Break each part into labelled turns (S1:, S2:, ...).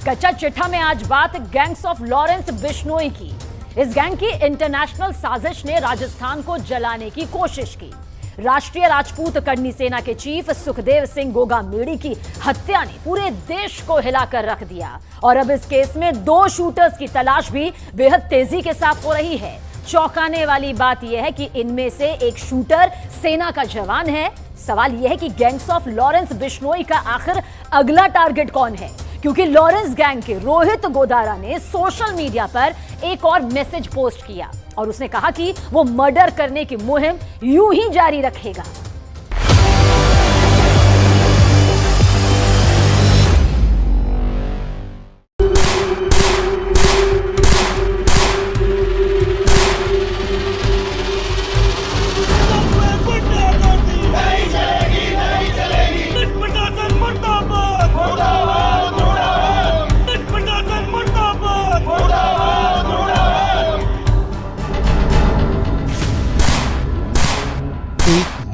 S1: कच्चा चिट्ठा में आज बात गैंग्स ऑफ लॉरेंस बिश्नोई की। इस गैंग की इंटरनेशनल साजिश ने राजस्थान को जलाने की कोशिश की। राष्ट्रीय राजपूत करनी सेना के चीफ सुखदेव सिंह गोगामेड़ी की हत्या ने पूरे देश को हिलाकर रख दिया और अब इस केस में 2 शूटर्स की तलाश भी बेहद तेजी के साथ हो रही है। चौंकाने वाली बात यह है कि इनमें से एक शूटर सेना का जवान है। सवाल यह है कि गैंग्स ऑफ लॉरेंस बिश्नोई का आखिर अगला टारगेट कौन है, क्योंकि लॉरेंस गैंग के रोहित गोदारा ने सोशल मीडिया पर एक और मैसेज पोस्ट किया और उसने कहा कि वो मर्डर करने की मुहिम यूं ही जारी रखेगा।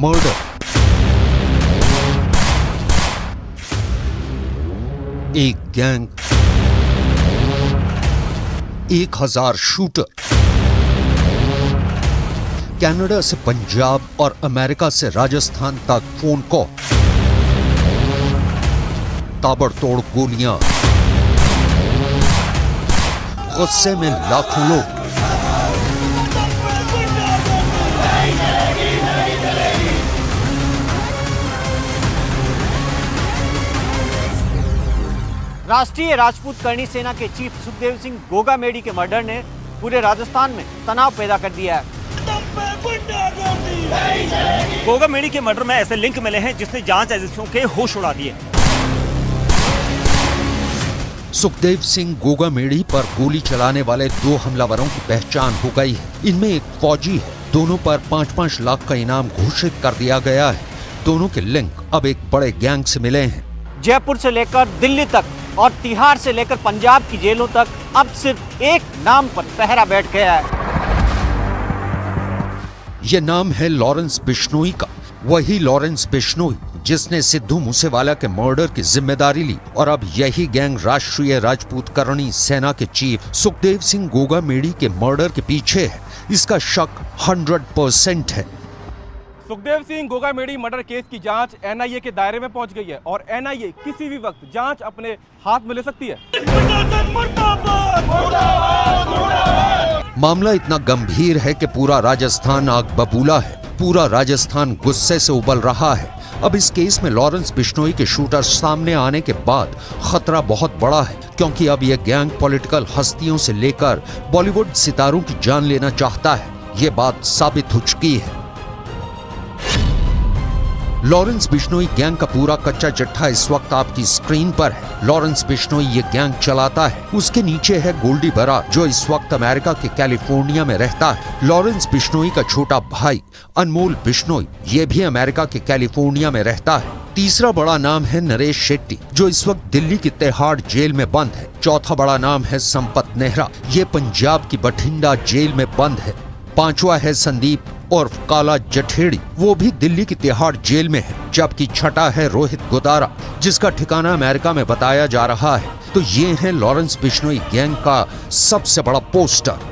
S2: मर्डर, एक गैंग, 1000 शूटर, कनाडा से पंजाब और अमेरिका से राजस्थान तक फोन कॉल, ताबड़तोड़ गोलियां, गुस्से में लाखों लोग।
S3: राष्ट्रीय राजपूत करनी सेना के चीफ सुखदेव सिंह गोगामेड़ी के मर्डर ने पूरे राजस्थान में तनाव पैदा कर दिया है।
S4: गोगामेड़ी के मर्डर में ऐसे लिंक मिले हैं जिसने जांच एजेंसियों के होश उड़ा दिए।
S2: सुखदेव सिंह गोगामेड़ी पर गोली चलाने वाले 2 हमलावरों की पहचान हो गई है। इनमें एक फौजी है। दोनों पर 5-5 लाख का इनाम घोषित कर दिया गया है। दोनों के लिंक अब एक बड़े गैंग से मिले हैं।
S3: जयपुर से लेकर दिल्ली तक और तिहाड़ से लेकर पंजाब की जेलों तक अब सिर्फ एक नाम पर पहरा बैठ गया है।
S2: यह नाम है लॉरेंस बिश्नोई का। वही लॉरेंस बिश्नोई जिसने सिद्धू मूसेवाला के मर्डर की जिम्मेदारी ली और अब यही गैंग राष्ट्रीय राजपूत करनी सेना के चीफ सुखदेव सिंह गोगामेड़ी के मर्डर के पीछे है। इसका शक 100% है।
S5: सुखदेव सिंह गोगामेड़ी मर्डर केस की जांच एनआईए के दायरे में पहुंच गई है और एनआईए किसी भी वक्त जांच अपने हाथ में ले सकती है।
S2: मामला इतना गंभीर है कि पूरा राजस्थान आग बबूला है। पूरा राजस्थान गुस्से से उबल रहा है। अब इस केस में लॉरेंस बिश्नोई के शूटर सामने आने के बाद खतरा बहुत बड़ा है, क्योंकि अब यह गैंग पॉलिटिकल हस्तियों से लेकर बॉलीवुड सितारों की जान लेना चाहता है। ये बात साबित हो चुकी है। लॉरेंस बिश्नोई गैंग का पूरा कच्चा चिट्ठा इस वक्त आपकी स्क्रीन पर है। लॉरेंस बिश्नोई ये गैंग चलाता है। उसके नीचे है गोल्डी बरार, जो इस वक्त अमेरिका के कैलिफोर्निया में रहता है। लॉरेंस बिश्नोई का छोटा भाई अनमोल बिश्नोई, ये भी अमेरिका के कैलिफोर्निया में रहता है। तीसरा बड़ा नाम है नरेश शेट्टी, जो इस वक्त दिल्ली की तिहाड़ जेल में बंद है। चौथा बड़ा नाम है संपत नेहरा, ये पंजाब की बठिंडा जेल में बंद है। पांचवा है संदीप और काला जठेड़ी, वो भी दिल्ली की तिहाड़ जेल में है। जबकि छठा है रोहित गोदारा, जिसका ठिकाना अमेरिका में बताया जा रहा है। तो ये है लॉरेंस बिश्नोई गैंग का सबसे बड़ा पोस्टर।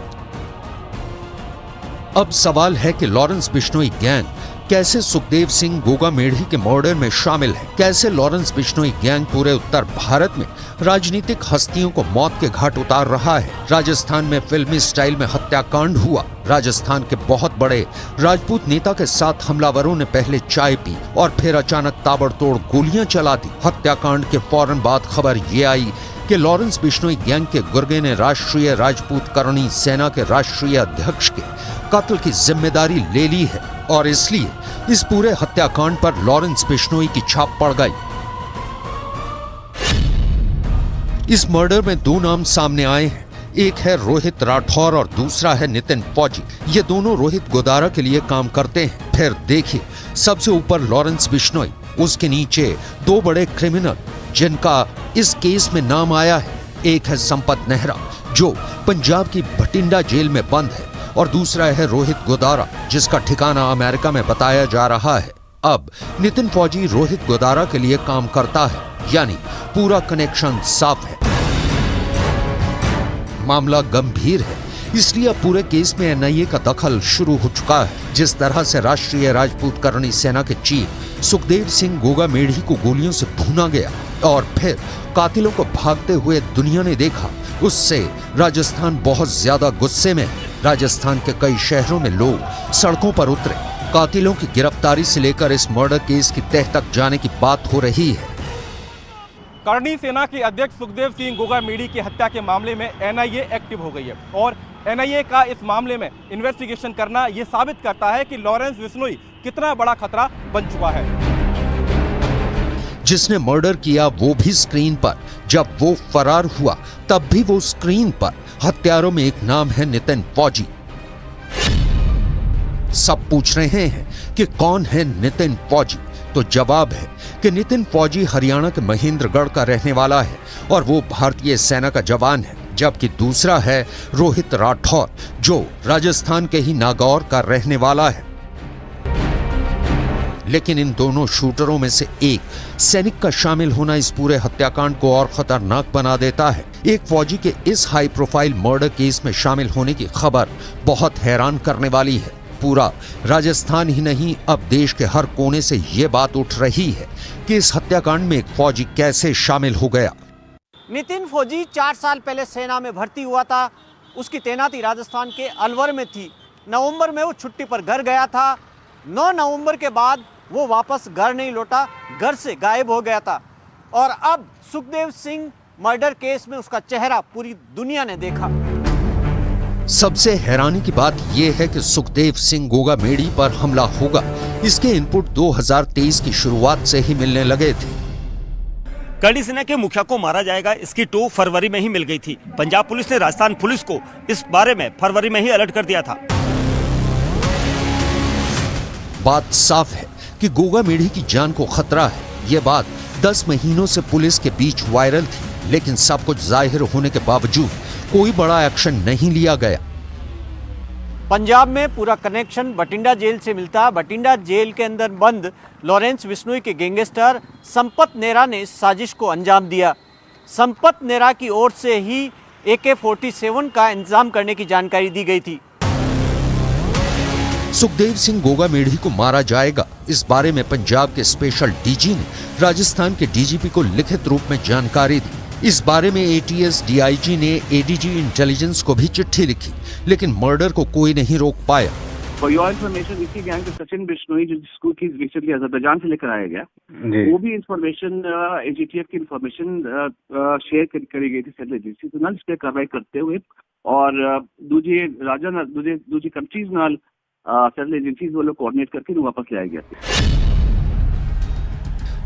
S2: अब सवाल है कि लॉरेंस बिश्नोई गैंग कैसे सुखदेव सिंह गोगामेड़ी के मर्डर में शामिल है। कैसे लॉरेंस बिश्नोई गैंग पूरे उत्तर भारत में राजनीतिक हस्तियों को मौत के घाट उतार रहा है। राजस्थान में फिल्मी स्टाइल में हत्याकांड हुआ। राजस्थान के बहुत बड़े राजपूत नेता के साथ हमलावरों ने पहले चाय पी और फिर अचानक ताबड़तोड़ गोलियां चला दी। हत्याकांड के फौरन बाद खबर ये आई कि लॉरेंस बिश्नोई गैंग के गुर्गे ने राष्ट्रीय राजपूत करनी सेना के राष्ट्रीय अध्यक्ष के कत्ल की जिम्मेदारी ले ली है और इसलिए इस पूरे हत्याकांड पर लॉरेंस बिश्नोई की छाप पड़ गई। इस मर्डर में 2 नाम सामने आए हैं। एक है रोहित राठौर और दूसरा है नितिन फौजी। ये दोनों रोहित गोदारा के लिए काम करते हैं। फिर देखिए, सबसे ऊपर लॉरेंस बिश्नोई, उसके नीचे 2 बड़े क्रिमिनल जिनका इस केस में नाम आया है। एक है संपत नेहरा, जो पंजाब की भटिंडा जेल में बंद है, और दूसरा है रोहित गोदारा, जिसका ठिकाना अमेरिका में बताया जा रहा है। अब नितिन फौजी रोहित गोदारा के लिए काम करता है, यानी पूरा कनेक्शन साफ है। मामला गंभीर है, इसलिए अब पूरे केस में एनआईए का दखल शुरू हो चुका है। जिस तरह से राष्ट्रीय राजपूत करणी सेना के चीफ सुखदेव सिंह गोगा मेढ़ी को गोलियों से भूना गया और फिर कातिलों को भागते हुए दुनिया ने देखा, उससे राजस्थान बहुत ज्यादा गुस्से में है। राजस्थान के कई शहरों में लोग सड़कों पर उतरे। कातिलों की गिरफ्तारी से लेकर इस मर्डर केस की तह तक जाने की बात हो रही है।
S5: करणी सेना के अध्यक्ष सुखदेव सिंह गोगा मेढ़ी की हत्या के मामले में एनआईए एक्टिव हो गई है और एनआईए का इस मामले में इन्वेस्टिगेशन करना यह साबित करता है कि लॉरेंस बिश्नोई कितना बड़ा खतरा बन चुका है।
S2: जिसने मर्डर किया वो भी स्क्रीन पर, जब वो फरार हुआ तब भी वो स्क्रीन पर। हत्यारों में एक नाम है नितिन फौजी। सब पूछ रहे हैं कि कौन है नितिन फौजी, तो जवाब है कि नितिन फौजी हरियाणा के महेंद्रगढ़ का रहने वाला है और वो भारतीय सेना का जवान है, जबकि दूसरा है रोहित राठौर जो राजस्थान के ही नागौर का रहने वाला है। लेकिन इन दोनों शूटरों में से एक सैनिक का शामिल होना इस पूरे हत्याकांड को और खतरनाक बना देता है। एक फौजी के इस हाई प्रोफाइल मर्डर केस में शामिल होने की खबर बहुत हैरान करने वाली है। पूरा राजस्थान ही नहीं, अब देश के हर कोने से ये बात उठ रही है कि इस हत्याकांड में एक फौजी कैसे शामिल हो गया।
S3: नितिन फौजी 4 साल पहले सेना में भर्ती हुआ था। उसकी तैनाती राजस्थान के अलवर में थी। नवंबर में वो छुट्टी पर घर गया था। 9 नवंबर के बाद वो वापस घर नहीं लौटा, घर से गायब हो गया था। और अब सुखदेव सिंह मर्डर केस में उसका चेहरा पूरी दुनिया ने देखा।
S2: सबसे हैरानी की बात यह है कि सुखदेव सिंह गोगा मेढ़ी पर हमला होगा, इसके इनपुट 2023 की शुरुआत से ही मिलने लगे थे।
S4: करणी सेना के मुखिया को मारा जाएगा, इसकी टो फरवरी में ही मिल गई थी। पंजाब पुलिस ने राजस्थान पुलिस को इस बारे में फरवरी में ही अलर्ट कर दिया था।
S2: बात साफ है कि गोगा मेढ़ी की जान को खतरा है। ये बात 10 महीनों से पुलिस के बीच वायरल थी, लेकिन सब कुछ जाहिर होने के बावजूद कोई बड़ा एक्शन नहीं लिया गया।
S3: पंजाब में पूरा कनेक्शन बठिंडा जेल से मिलता है। बठिंडा जेल के अंदर बंद लॉरेंस बिश्नोई के गैंगस्टर संपत नेहरा ने इस साजिश को अंजाम दिया। संपत नेहरा की ओर से ही AK-47 का इंतजाम करने की जानकारी दी गई थी।
S2: सुखदेव सिंह गोगा मेढ़ी को मारा जाएगा, इस बारे में पंजाब के स्पेशल डीजी ने राजस्थान के डीजीपी को लिखित रूप में जानकारी दी। इस बारे में ATS DIG ने ADG इंटेलिजेंस को भी चिट्ठी लिखी, लेकिन मर्डर को कोई नहीं रोक पाया।
S6: For your information, इसी गैंग के सचिन बिश्नोई जिसको की रिसेंटली अजरबैजान से लेकर आया गया, वो भी इंफॉर्मेशन AGTF की इंफॉर्मेशन शेयर करी गई थी सेंट्रल एजेंसी तो नाल इस पे कार्रवाई करते हुए और दूसरी कंट्रीज नाल सेंट्रल एजेंसीज वालों कोऑर्डिनेट करके वापस लाया गया।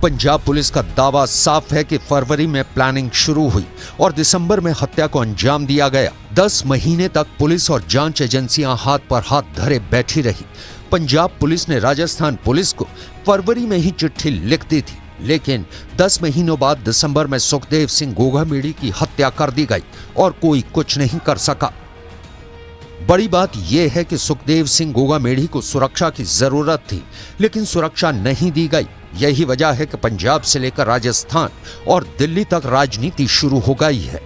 S2: पंजाब पुलिस का दावा साफ है कि फरवरी में प्लानिंग शुरू हुई और दिसंबर में हत्या को अंजाम दिया गया। 10 महीने तक पुलिस और जांच एजेंसियां हाथ पर हाथ धरे बैठी रही। पंजाब पुलिस ने राजस्थान पुलिस को फरवरी में ही चिट्ठी लिख दी थी, लेकिन 10 महीनों बाद दिसंबर में सुखदेव सिंह गोगा मेढ़ी की हत्या कर दी गई और कोई कुछ नहीं कर सका। बड़ी बात यह है कि सुखदेव सिंह गोगा मेढ़ी को सुरक्षा की जरूरत थी, लेकिन सुरक्षा नहीं दी गई। यही वजह है कि पंजाब से लेकर राजस्थान और दिल्ली तक राजनीति शुरू हो गई है।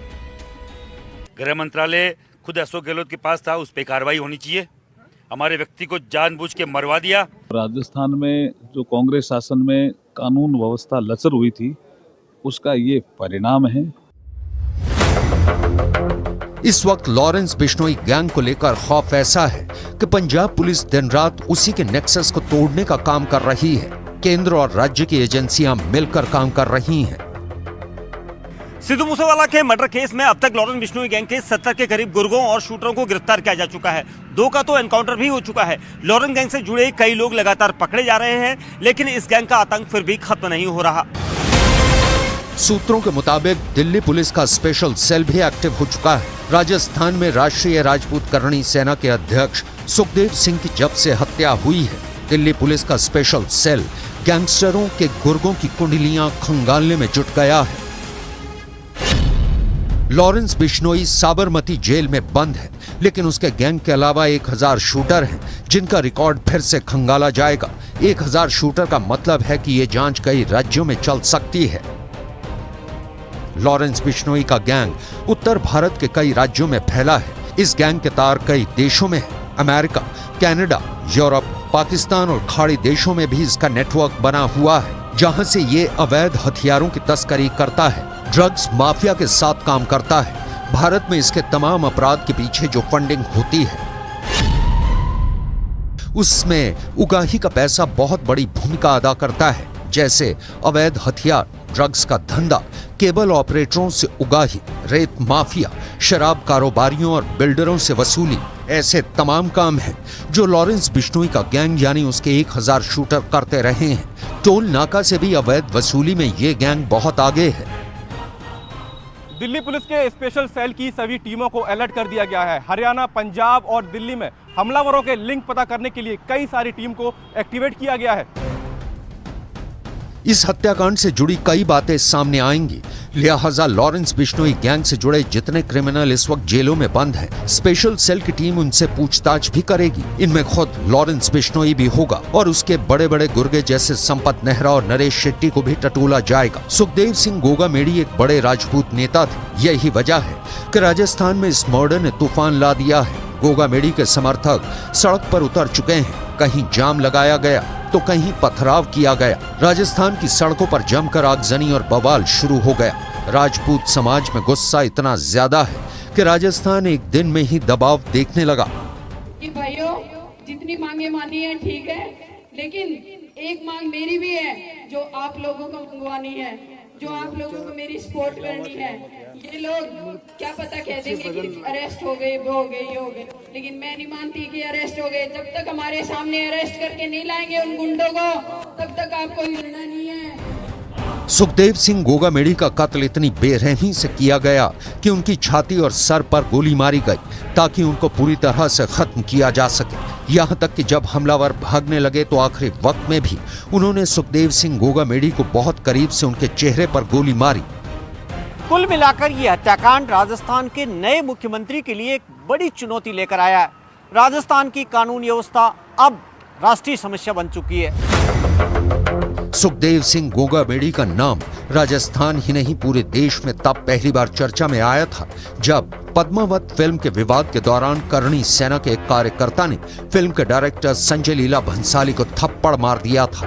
S7: गृह मंत्रालय खुद अशोक गहलोत के पास था, उस पर कार्रवाई होनी चाहिए। हमारे व्यक्ति को जानबूझ के मरवा दिया।
S8: राजस्थान में जो कांग्रेस शासन में कानून व्यवस्था लचर हुई थी, उसका ये परिणाम है।
S2: इस वक्त लॉरेंस बिश्नोई गैंग को लेकर खौफ ऐसा है कि पंजाब पुलिस दिन रात उसी के नेक्सस को तोड़ने का काम कर रही है। केंद्र और राज्य की एजेंसियां मिलकर काम कर रही हैं।
S4: सिद्धू मूसेवाला के मर्डर केस में अब तक लॉरेंस बिश्नोई गैंग के 70 के करीब गुर्गों और शूटरों को गिरफ्तार किया जा चुका है। 2 का तो एनकाउंटर भी हो चुका है। लॉरेंस गैंग से जुड़े कई लोग लगातार पकड़े जा रहे हैं, लेकिन इस गैंग का आतंक फिर भी खत्म नहीं हो रहा।
S2: सूत्रों के मुताबिक दिल्ली पुलिस का स्पेशल सेल भी एक्टिव हो चुका है। राजस्थान में राष्ट्रीय राजपूत करणी सेना के अध्यक्ष सुखदेव सिंह की जब से हत्या हुई है, दिल्ली पुलिस का स्पेशल सेल गैंगस्टरों के गुर्गों की कुंडलियां खंगालने में जुट गया है। लॉरेंस बिश्नोई साबरमती जेल में बंद है, लेकिन उसके गैंग के अलावा 1000 शूटर हैं, जिनका रिकॉर्ड फिर से खंगाला जाएगा। 1000 शूटर का मतलब है कि ये जांच कई राज्यों में चल सकती है। लॉरेंस बिश्नोई का गैंग उत्तर भारत के कई राज्यों में फैला है। इस गैंग के तार कई देशों में है। अमेरिका, कनाडा, यूरोप, पाकिस्तान और खाड़ी देशों में भी इसका नेटवर्क बना हुआ है, जहां से ये अवैध हथियारों की तस्करी करता है, ड्रग्स माफिया के साथ काम करता है। भारत में इसके तमाम अपराध के पीछे जो फंडिंग होती है, उसमें उगाही का पैसा बहुत बड़ी भूमिका अदा करता है। जैसे अवैध हथियार, ड्रग्स का धंधा, केबल ऑपरेटरों से उगाही, रेत माफिया, शराब कारोबारियों और बिल्डरों से वसूली, ऐसे तमाम काम हैं जो लॉरेंस बिश्नोई का गैंग यानी उसके 1000 शूटर करते रहे हैं। टोल नाका से भी अवैध वसूली में ये गैंग बहुत आगे है।
S5: दिल्ली पुलिस के स्पेशल सेल की सभी टीमों को अलर्ट कर दिया गया है। हरियाणा, पंजाब और दिल्ली में हमलावरों के लिंक पता करने के लिए कई सारी टीम को एक्टिवेट किया गया है।
S2: इस हत्याकांड से जुड़ी कई बातें सामने आएंगी, लिहाजा लॉरेंस बिश्नोई गैंग से जुड़े जितने क्रिमिनल इस वक्त जेलों में बंद हैं, स्पेशल सेल की टीम उनसे पूछताछ भी करेगी। इनमें खुद लॉरेंस बिश्नोई भी होगा और उसके बड़े बड़े गुर्गे जैसे संपत नेहरा और नरेश शेट्टी को भी टटोला जाएगा। सुखदेव सिंह गोगामेडी एक बड़े राजपूत नेता थे। यही वजह है कि राजस्थान में इस मर्डर ने तूफान ला दिया है। गोगामेडी के समर्थक सड़क पर उतर चुके हैं। कहीं जाम लगाया गया तो कहीं पथराव किया गया। राजस्थान की सड़कों पर जमकर आगजनी और बवाल शुरू हो गया। राजपूत समाज में गुस्सा इतना ज्यादा है कि राजस्थान एक दिन में ही दबाव देखने लगा।
S9: कि भाइयों, जितनी मांगे मानी है ठीक है, लेकिन एक मांग मेरी भी है जो आप लोगों को मंगवानी है, जो आप लोगों को मेरी सपोर्ट करनी है। ये लोग क्या पता कह देंगे कि अरेस्ट हो गए, वो हो गए, ये हो गए, लेकिन मैं नहीं मानती कि अरेस्ट हो गए। जब तक हमारे सामने अरेस्ट करके नहीं लाएंगे उन गुंडों को, तब तक आपको हिलना नहीं है।
S2: सुखदेव सिंह गोगामेडी का कत्ल इतनी बेरहमी से किया गया कि उनकी छाती और सर पर गोली मारी गई ताकि उनको पूरी तरह से खत्म किया जा सके। यहाँ तक कि जब हमलावर भागने लगे तो आखिरी वक्त में भी उन्होंने सुखदेव सिंह गोगामेडी को बहुत करीब से उनके चेहरे पर गोली मारी।
S3: कुल मिलाकर ये हत्याकांड राजस्थान के नए मुख्यमंत्री के लिए एक बड़ी चुनौती लेकर आया है। राजस्थान की कानून व्यवस्था अब राष्ट्रीय समस्या बन चुकी है।
S2: सुखदेव सिंह गोगामेडी का नाम राजस्थान ही नहीं पूरे देश में तब पहली बार चर्चा में आया था जब पद्मावत फिल्म के विवाद के दौरान करणी सेना के एक कार्यकर्ता ने फिल्म के डायरेक्टर संजय लीला भंसाली को थप्पड़ मार दिया था।